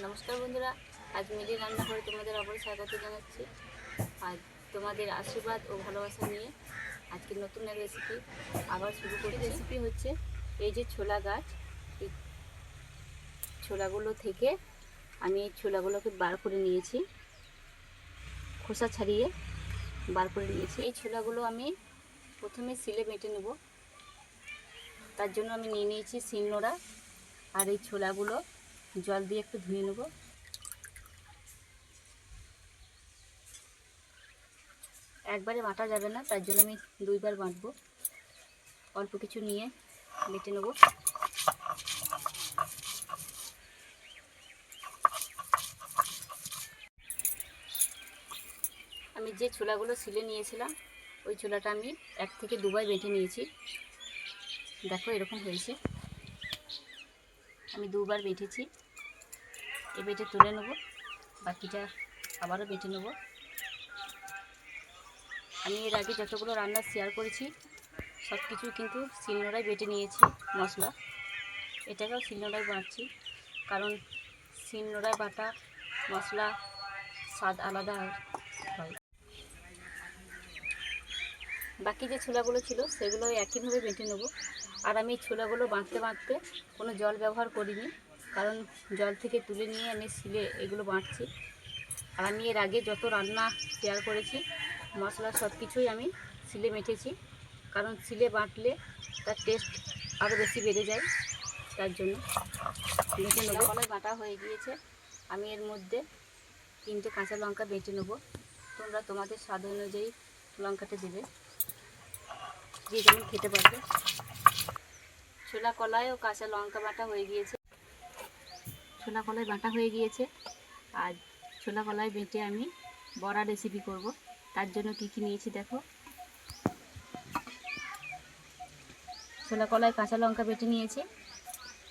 নমস্কার বন্ধুরা, আজ মিলি রান্নাঘরে তোমাদের আবার স্বাগত জানাচ্ছি। আজ তোমাদের আশীর্বাদ ও ভালোবাসা নিয়ে আজকে নতুন এক রেসিপি আবার শুরু করি। রেসিপি হচ্ছে এই যে ছোলা গাছ, এই ছোলাগুলো থেকে আমি এই ছোলাগুলোকে বার করে নিয়েছি, খোসা ছাড়িয়ে বার করে নিয়েছি। এই ছোলাগুলো আমি প্রথমে শিলে বেটে নেব। তার জন্য আমি নিয়ে নিয়েছি শিলনোড়া, আর এই ছোলাগুলো জল দিয়ে একটু ধুয়ে নেব। একবারে বাটা যাবে না, তার জন্য আমি দুইবার বাটবো। অল্প কিছু নিয়ে বেটে নেব। আমি যে ছোলাগুলো শিলে নিয়েছিলাম ওই ছোলাটা আমি 1 থেকে 2 বার বেটে নিয়েছি। দেখো এরকম হয়েছে। আমি 2 বার বেটেছি। এই বেটে তুলে নেব, বাকিটা আবারও বেটে নেব। আমি এর আগে যতগুলো রান্না শেয়ার করেছি সব কিছু কিন্তু শিলনোড়ায় বেটে নিয়েছি। মশলা এটাকেও শিলনোড়ায় বাটছি, কারণ শিলনোড়ায় বাটা মশলা স্বাদ আলাদা হয়। বাকি যে ছোলাগুলো ছিল সেগুলো একইভাবে বেটে নেব। আর আমি ছোলাগুলো বাটতে বাটতে কোনো জল ব্যবহার করিনি, কারণ জল থেকে তুলে নিয়ে আমি শিলে এগুলো বাটছি। আর আমি এর আগে যত রান্না শেয়ার করেছি মশলা সব কিছুই আমি শিলে মেটেছি, কারণ শিলে বাটলে তার টেস্ট আরও বেশি বেড়ে যায়। তার জন্য বেটে নেবো। কলাই বাটা হয়ে গিয়েছে। আমি এর মধ্যে 3টে কাঁচা লঙ্কা বেটে নেবো। তোমরা তোমাদের স্বাদ অনুযায়ী লঙ্কাটা দেবে, যে যেমন খেতে পারবে। ছোলা কলাই ও কাঁচা লঙ্কা বাটা হয়ে গিয়েছে। ছোলা কলাই বাটা হয়ে গিয়েছে। আর ছোলা কলাই বেটে আমি বড়া রেসিপি করব। তার জন্য কি কি নিয়েছি দেখো। ছোলা কলাই কাঁচা লঙ্কা বেটে নিয়েছি।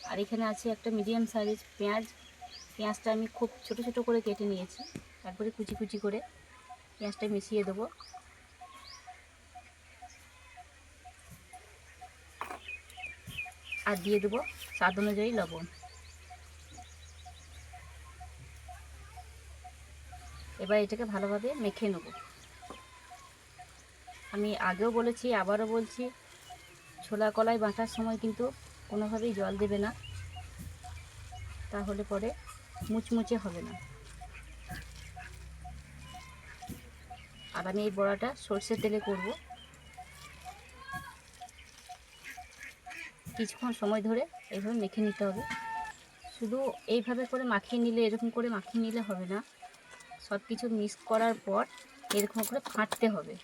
আর এখানে আছে একটা মিডিয়াম সাইজ পেঁয়াজ। পেঁয়াজটা আমি খুব ছোট ছোট করে কেটে নিয়েছি, একবারে কুচি কুচি করে পেঁয়াজটা মিশিয়ে দেবো। আর দিয়ে দেবো স্বাদ অনুযায়ী লবণ। এবার এটাকে ভালোভাবে মেখে নেব। আমি আগেও বলেছি, আবারও বলছি, ছোলা কলাই বাটার সময় কিন্তু কোনোভাবেই জল দেবে না, তাহলে পরে মুচমুচে হবে না। আর আমি এই বড়াটা সরষের তেলে করব। কিছুক্ষণ সময় ধরে এইভাবে মেখে নিতে হবে। শুধু এইভাবে করে মাখিয়ে নিলে, এরকম করে মাখিয়ে নিলে হবে না, সব কিছু মিক্স করার পর এরকম করে ফাটতে হবে,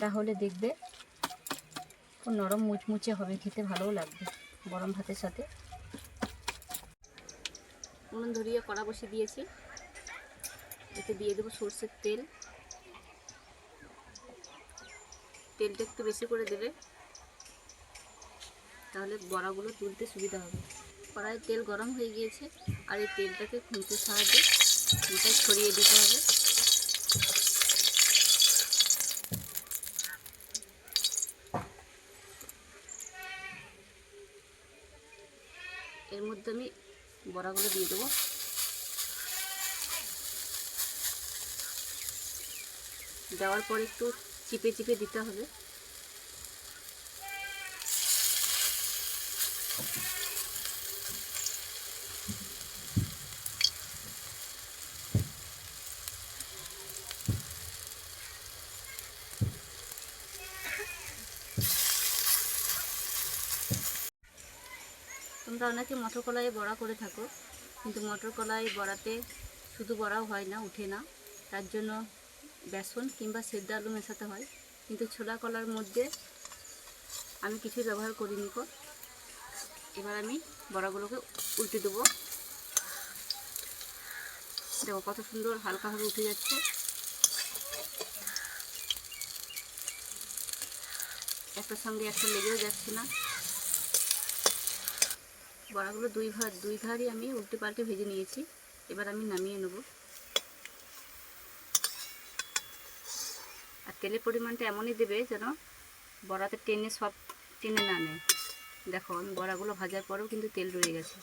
তাহলে দেখবে খুব নরম মুচমুচে হবে, খেতে ভালোও লাগবে গরম ভাতের সাথে। উনুন ধরিয়ে কড়া বসিয়ে দিয়েছি। এতে দিয়ে দেবো সরষের তেল। তেলটা একটু বেশি করে দেবে, তাহলে বড়াগুলো তুলতে সুবিধা হবে। কড়াইয়ে তেল গরম হয়ে গিয়েছে, আর এই তেলটাকে খুন্তির সাহায্যে গোটায় ছড়িয়ে দিতে হবে। এর মধ্যে আমি বড়াগুলো দিয়ে দেবো। দেওয়ার পর একটু চিপে চিপে দিতে হবে। তোমরা অনেকে মটর কলাই বড়া করে থাকো, কিন্তু মটর কলাই বড়াতে শুধু বড়াও হয় না, উঠে না। তার জন্য বেসন কিংবা সেদ্ধ আলু মেশাতে হয়, কিন্তু ছোলা কলার মধ্যে আমি কিছুই ব্যবহার করিনি। এবার আমি বড়াগুলোকে উল্টে দেবো। দেখো কত সুন্দর হালকাভাবে উঠে যাচ্ছে। একটার সঙ্গে একটা লেগেও যাচ্ছে না। বড়াগুলো দুই ধারই আমি উল্টে পাল্টে ভেজে নিয়েছি। এবার আমি নামিয়ে নেব। আর তেলের পরিমাণটা এমনই দেবে যেন বড়াতে সব টেনে না নেয়। দেখো আমি বড়াগুলো ভাজার পরেও কিন্তু তেল রয়ে গেছে।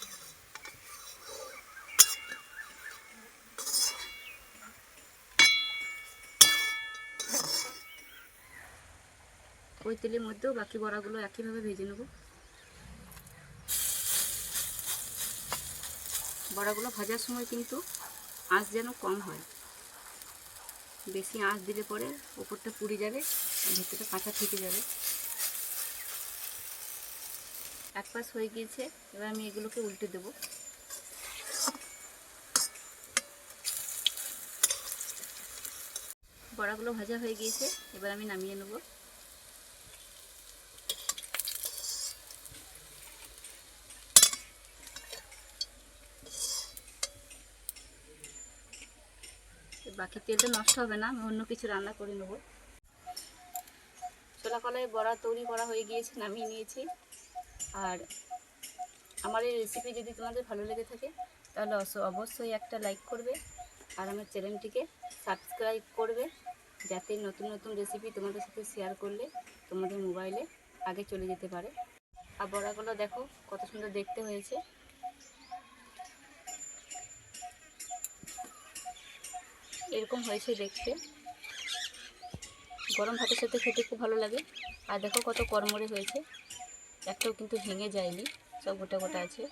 ওই তেলের মধ্যেও বাকি বড়াগুলো একইভাবে ভেজে নেব। বড়াগুলো ভাজার সময় কিন্তু আঁচ যেন কম হয়, বেশি আঁচ দিলে পরে ওপরটা পুড়ে যাবে, ভেতরটা কাঁচা থেকে যাবে। এক পাশ হয়ে গিয়েছে, এবার আমি এগুলোকে উল্টে দেব। বড়াগুলো ভাজা হয়ে গিয়েছে, এবার আমি নামিয়ে নেব। বাকি তেলটা নষ্ট হবে না, আমি অন্য কিছু রান্না করে নেব। ছোলা কলাই বড়া তৈরি করা হয়ে গিয়েছে, নামিয়ে নিয়েছি। আর আমার এই রেসিপি যদি তোমাদের ভালো লেগে থাকে তাহলে অবশ্যই একটা লাইক করবে, আর আমার চ্যানেলটিকে সাবস্ক্রাইব করবে, যাতে নতুন নতুন রেসিপি তোমাদের সাথে শেয়ার করলে তোমাদের মোবাইলে আগে চলে যেতে পারে। আর বড়াগুলো দেখো কত সুন্দর দেখতে হয়েছে। এরকম হয়েছে দেখতে, গরম ভাতের সাথে খেতে খুব ভালো লাগে। আর দেখো কত কড়মড়ে হয়েছে, একটাও কিন্তু ভেঙে যায়নি, সব গোটা গোটা আছে।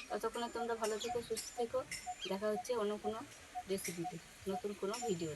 ততক্ষণে তোমরা ভালো থেকো, সুস্থ থেকো। দেখা হচ্ছে অন্য কোনো রেসিপিতে, নতুন কোনো ভিডিও।